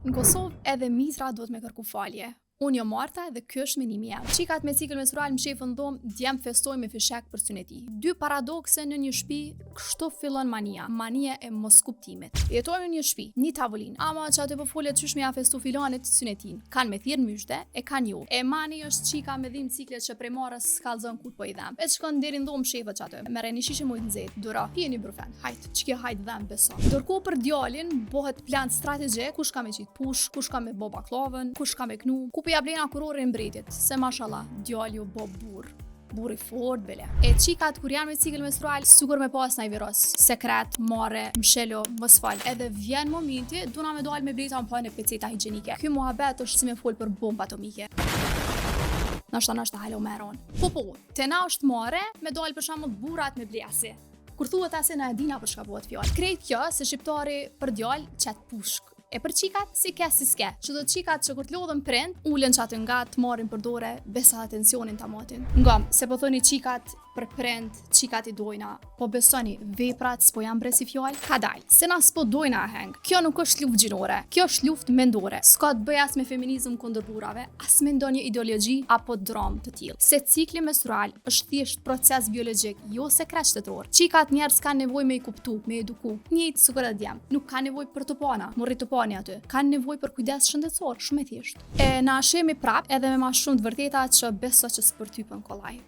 Në Kosovë edhe mizra duhet me kërku falje. Unë jo Marta dhe ky është menimi jam. Qikat me cikël menstrual më shefën dhomë, djem festoj me fishek për synet e tij. Dy paradokse në një shtëpi, kështu fillon mania. Mania e mos kuptimit. Jetojmë në një shtëpi, një tavolinë. Ama që aty po folet çysh me ja festu filanit synetin. Kanë me thirr myshte, e kanë ju. E mani është çika me dhim ciklet që prej marrës skallzon kur po i dham. E shkon deri në dhomë shefët aty. Merre një shishe ujë të nxehtë, dura, pijeni brufen. Hajt, ç'kjo hajt dham beso. Ndërkohë për djalin bëhet plan strategjik, kush ka me qit push, kush ka me bë baklavën, kush ka me knu. Po ja blena kurorin mbretit, se mashallah, djali u bë burri fort bele. E qikat kur janë me cikël menstrual, sigur me pas naj virus, sekret, mare, mshelo, mos fal. Edhe vjen momenti, duna me dal me bleta në peceta higjienike. Ky muhabet është si me fol për bombë atomike. Nashta halo meron. Po, te na është mare, me dal për shembull burrat me blesi. Kur thuhet ase na e dina për çka bëhet fjalë. Krejt kjo se shqiptari për djal çat pushk. E për qikat, si ke, si s'ke. Që do qikat që kur t'lodhën prind, ulen që atë nga të marrin për dore, besa atencionin të matin. Ngam, se po thoni qikat për prind, qikat i dojna, po besoni, veprat s'po janë bre si fjallë, ka dal. Se na s'po dojna a heng. Kjo nuk është luftë gjinore, kjo është luftë mendore. S'ka të bëj as me feminizëm kundër burrave, as me ndonjë ideologji apo dram të tillë. Se cikli menstrual është thjesht proces biologjik, jo sekret shtetëror. Qikat njerëz kanë nevojë me i kuptu, me eduku. Njëjtë sikur djem, nuk kanë nevojë për të pana, morri të pani aty. Kanë nevojë për kujdes shëndetësor, shumë e thjeshtë. E na shemi prap edhe me ma shumë të vërteta që beso që s'përtypën kollaj.